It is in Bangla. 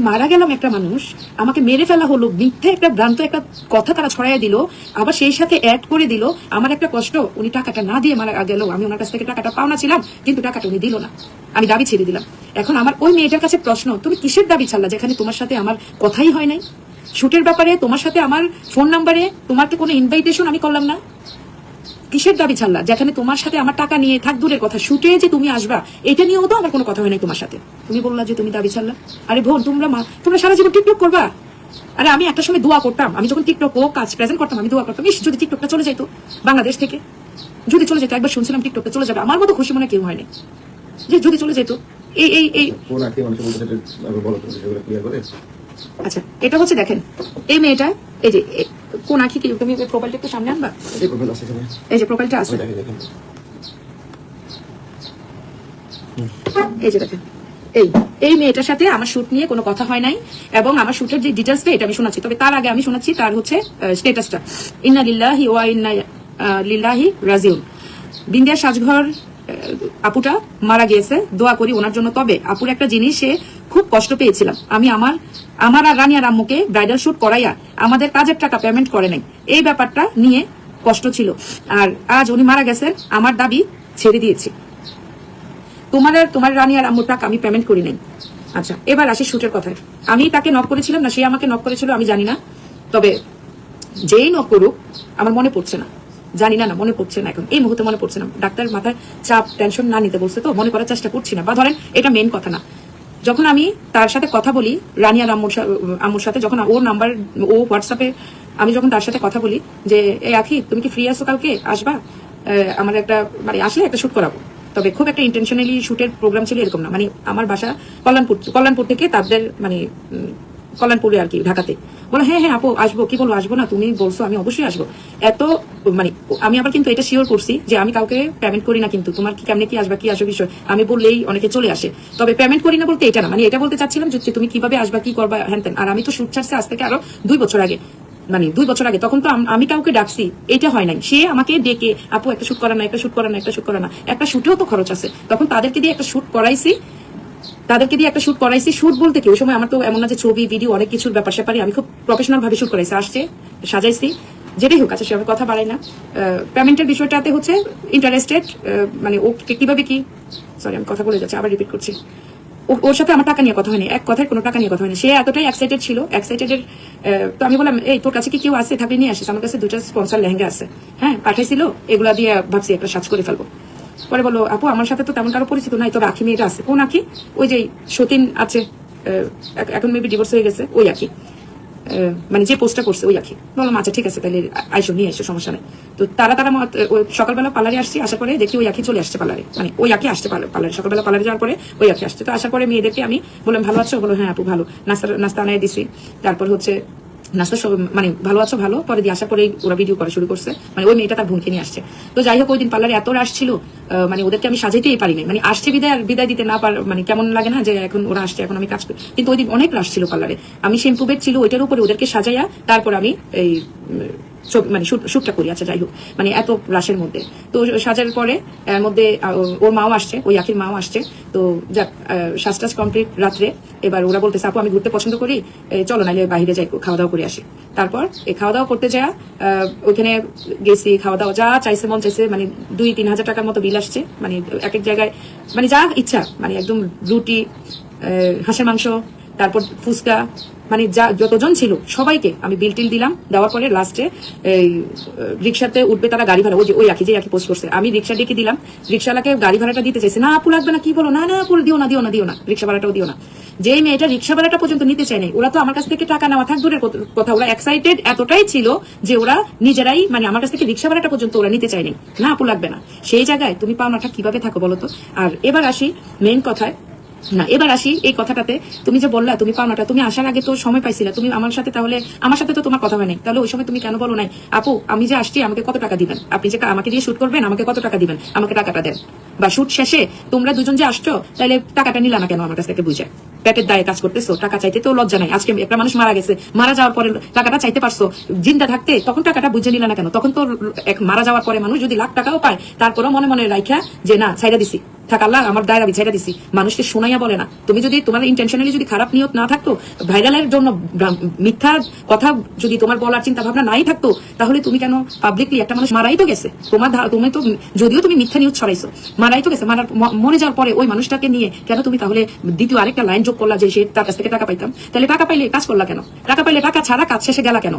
মারা গেলাম একটা মানুষ, আমাকে মেরে ফেলা হলো, মিথ্যে একটা ভ্রান্ত একটা কথা তারা ছড়াইয়া দিল, আবার সেই সাথে অ্যাড করে দিল আমার একটা কষ্ট। উনি টাকাটা না দিয়ে মারা গেল, আমি ওনার কাছ থেকে টাকাটা পাওনা ছিলাম, কিন্তু টাকাটা উনি দিল না, আমি দাবি ছেড়ে দিলাম। এখন আমার ওই মেয়েটার কাছে প্রশ্ন, তুমি কিসের দাবি ছাড়লা যেখানে তোমার সাথে আমার কথাই হয় নাই? শুটের ব্যাপারে তোমার সাথে আমার ফোন নাম্বারে তোমাকে কোনো ইনভাইটেশন আমি করলাম না, কিসের দাবি ছাড়লা যেখানে তোমার সাথে আমার টাকা নিয়ে থাক দূরের কথা, শুটে যে তুমি আসবা এটা নিয়েও তো আমার কোনো কথা হয় নাই তোমার সাথে, তুমি বললা যে তুমি দাবি ছাড়লা। আরে বোন, তোমরা সারা জীবন টিকটক করবা? আরে আমি একটা সময় দোয়া করতাম, আমি যখন টিকটক ও কাজ প্রেজেন্ট করতাম আমি দোয়া করতাম, ইস যদি টিকটকটা চলে যাইতো বাংলাদেশ থেকে, যদি চলে যেত, একবার শুনছিলাম টিকটকটা চলে যাবে, আমার মতো খুশি মনে কেউ হয়নি যে যদি চলে যেত। এই আচ্ছা, এটা হচ্ছে দেখেন এই মেয়েটা, এই যে কোন আঁখি, কি তুমি প্রোফাইলটা একটু সামনে আনবা? এই যে প্রোফাইলটা আছে, এই যে দেখেন, এই মেয়েটার সাথে আমার শুট নিয়ে কোনো কথা হয় নাই, এবং আমার শুটের যে ডিটেলসটা এটা আমি শোনাচ্ছি। তবে তার আগে আমি শোনাচ্ছি তার হচ্ছে স্ট্যাটাসটা, ইন্না লিল্লাহি ওয়া ইন্না লিল্লাহি রাজিউন। বিন্দিয়া সাজঘর আপুটা মারা গিয়েছে, দোয়া করি ওনার জন্য। তবে আপুর একটা জিনিস, সে খুব কষ্ট পেয়েছিলাম, আমি আমার আর রানিয়ার আম্মুকে ব্রাইডাল শুট করাইয়া আমাদের কাজের টাকা পেমেন্ট করে নাই, এই ব্যাপারটা নিয়ে কষ্ট ছিল। আর আজ উনি মারা গেছেন, আমার দাবি ছেড়ে দিয়েছি, তোমার রানিয়ার আম্মুর টাকা আমি পেমেন্ট করি নাই। আচ্ছা, এবার আসি শুটের কথায়। আমি তাকে নক করেছিলাম না সে আমাকে নক করেছিল আমি জানি না, তবে যেই নক করুক আমার মনে পড়ছে না, জানি না মনে পড়ছে না, এখন এই মুহূর্তে মনে পড়ছে না। ডাক্তার মাথায় চাপ টেনশন না নিতে বলছে, তো মনে করার চেষ্টা করছি না, বা ধরেন এটা মেন কথা না। যখন আমি তার সাথে কথা বলি, রানিয়ার আম্মুর সাথে, যখন ওর নাম্বার ও হোয়াটসঅ্যাপে, আমি যখন তার সাথে কথা বলি যে এই আখি তুমি কি ফ্রি আছো, কালকে আসবা, আমার একটা মানে আসলে একটা শুট করাবো। তবে খুব একটা ইন্টেনশনালি শুটের প্রোগ্রাম ছিল এরকম না, মানে আমার বাসা কল্যাণপুর থেকে তাদের মানে কল্যাণপুরে আর কি, ঢাকাতে। বলো হ্যাঁ হ্যাঁ আপু আসবো, কি বলবো আসবো না, তুমি বলছো আমি অবশ্যই আসবো। এত মানে আমি আবার কিন্তু এটা শিওর করছি যে আমি কাউকে পেমেন্ট করি না, কিন্তু তোমার কি কেমনে কি আসবা, কি আসো বিষয় আমি বললেই অনেকে চলে আসে। তবে পেমেন্ট করি না বলতে এটা না, মানে এটা বলতে চাচ্ছিলাম যে তুমি কিভাবে আসবা, কি করবা, হ্যান তেন। আর আমি তো শুট ছাড়ছি আজ থেকে আরো 2 বছর আগে, মানে 2 বছর আগে, তখন তো আমি কাউকে ডাকছি, এটা হয় নাই। সে আমাকে ডেকে আপু একটা শুট করা না, একটা শুট করা না, একটা শুট করা না, একটা শুটেও তো খরচ আছে, তখন তাদেরকে দিয়ে একটা শুট করাইছি, শুট বলতে কি ওই সময় আমার তো এমন না যে ছবি ভিডিও অনেক কিছুর ব্যাপার স্যাপারে, আমি খুব প্রফেশনাল ভাবে শুট করাইছি, আসছে সাজাইছি, যেটাই হোক। আচ্ছা, সে কথা বাড়াই না, পেমেন্টের বিষয়টাতে হচ্ছে ইন্টারেস্টেড, মানে ও কিভাবে কি, সরি আমি কথা বলে যাচ্ছি, আবার রিপিট করছি। ওর সাথে আমার টাকা নিয়ে কথা হয়নি, এক কথায় কোনো টাকা নিয়ে কথা হয়নি। সে এতটাই এক্সাইটেড ছিল, তো আমি বললাম এই তোর কাছে কি কেউ আছে, থাকলে নিয়ে আসিস, আমার কাছে 2টা স্পন্সর লেহেঙ্গা আছে, হ্যাঁ পাঠাইছিল, এগুলা দিয়ে ভাবছি একটা সাজ করে ফেলবো। পরে বলো আপু আমার সাথে তো তেমন কারো পরিচিত নাই, তবে আখি মেয়েটা আছে। কোন আখি? ওই যে সতীন আছে, এখন মেবি ডিভোর্স হয়ে গেছে, ওই আখি, মানে যে পোস্টটা করছে ওই আখি। বললাম আচ্ছা ঠিক আছে, তাহলে আইসো, নিয়ে এসো, সমস্যা নেই। তো তারা সকালবেলা পার্লারে আসছি, আসার পরে দেখি ওই আখি চলে আসছে পার্লারে, মানে ওই আখি আসছে পার্লারে, সকালবেলা পার্লারে যাওয়ার পরে ওই আখি আসছে। তো আসার পরে মেয়েদেরকে আমি বললাম ভালো আছো, বলো হ্যাঁ আপু ভালো, নাস্তা আনাই দিছি। তারপর হচ্ছে নাস্তা মানে ভালো আছো, ভালো। পরে দিয়ে আসার পরে ওরা ভিডিও করা শুরু করছে, মানে ওই মেয়েটা তার বোনকে নিয়ে আসছে। তো যাই হোক, ওই দিন পার্লারে এত রাশ ছিল, মানে ওদেরকে আমি সাজাইতেই পারি নাই, মানে আসছে বিদায় দিতে না মানে কেমন লাগে না যে এখন ওরা আসছে, এখন আমি কাজ করি, কিন্তু ওই দিন অনেক রাশ ছিল পার্লারে। আমি শ্যাম্পু বেড ছিল ওইটার উপরে ওদেরকে সাজাইয়া তারপর আমি এই মানে শুটটা করি। আচ্ছা যাই হোক, মানে এত রাশের মধ্যে তো সাজার পরে এর মধ্যে ওর মাও আসছে, ওই আখির মাও আসছে। তো যাক, সাজটাজ কমপ্লিট রাত্রে। এবার ওরা বলতেছে আপু আমি ঘুরতে পছন্দ করি, চলো নাইলে বাইরে যাই খাওয়া দাওয়া করে আসি। তারপর এই খাওয়া দাওয়া করতে যাওয়া, ওইখানে গেছি, খাওয়া দাওয়া যা চাইছে মন চাইছে, মানে 2-3 হাজার টাকার মতো বিল আসছে, মানে এক এক জায়গায় মানে যা ইচ্ছা, মানে একদম রুটি, হাঁসের মাংস, তারপর ফুচকা, মানে যা যতজন ছিল সবাইকে আমি বিল টিল দিলাম। দেওয়ার পরে লাস্টে এই রিক্সাতে উঠবে তারা গাড়ি ভাড়া, ওই আখি যে আখি পোস্ট করছে, আমি রিক্সা ডেকে দিলাম, রিক্সাওয়ালাকে গাড়ি ভাড়াটা দিতে চাইছে, না আপু লাগবে না, কি বলো, না আপু দিও না রিক্সা ভাড়াটাও দিও না। যে মেয়েটা রিক্সা ভাড়াটা পর্যন্ত নিতে চায় নাই, ওরা তো আমার কাছ থেকে টাকা নেওয়া থাক দূরের কথা, ওরা এক্সাইটেড এতটাই ছিল যে ওরা নিজেরাই, মানে আমার কাছ থেকে রিক্সা ভাড়াটা পর্যন্ত ওরা নিতে চায় নাই, না আপু লাগবে না। সেই জায়গায় তুমি পাওনাটা কিভাবে থাকো বলো তো? আর এবার আসি মেইন কথায়, না এবার আসি এই কথাটাতে, তুমি যে বললা তুমি পাওনাটা, তুমি আসার আগে তো সময় পাইছিলা, তুমি আমার সাথে, তাহলে আমার সাথে তো তোমার কথা হয় নাই, তাহলে ওই সময় তুমি কেন বলো নাই আপু আমি যে আসছি আমাকে কত টাকা দিবেন, আপনি যে আমাকে দিয়ে শুট করবেন আমাকে কত টাকা দিবেন, আমাকে টাকাটা দেন। বা শুট শেষে তোমরা দুজন যে আসছো তাহলে টাকাটা নিলা না কেন আমার কাছ থেকে বুঝে? পেটের দায়ে কাজ করতেছো, টাকা চাইতে তো লজ্জা নাই। আজকে একটা মানুষ মারা গেছে, মারা যাওয়ার পরে টাকাটা চাইতে পারছো, জিন্দা থাকতে তখন টাকাটা বুঝে নিলা না কেন? তখন তো মারা যাওয়ার পরে মানুষ যদি লাখ টাকাও পায় তারপরেও মনে মনে রাইখা যে না ছাইড়া দিছি, থাক আল্লাহ আমার দায়ের আমি ছাইড়া দিছি, মানুষকে শোনাইয়া বলে না। তুমি যদি তোমার ইন্টেনশনালি যদি খারাপ নিয়ত না থাকতো, ভাইরালের জন্য মিথ্যা কথা যদি তোমার বলার চিন্তা ভাবনা নাই থাকতো, তাহলে তুমি কেন পাবলিকলি একটা মানুষ মারাই তো গেছে, তুমি তো যদিও তুমি মিথ্যা নিউজ ছড়াইছো, মারাই তো গেছে, মরে যাওয়ার পরে ওই মানুষটাকে নিয়ে কেন তুমি তাহলে দ্বিতীয় আরেকটা লাইন যোগ করলা যে সে তার কাছ থেকে টাকা পাইতাম? তাহলে টাকা পাইলে কাজ করলা কেন? টাকা পাইলে টাকা ছাড়া কাজ শেষে গেলা কেন?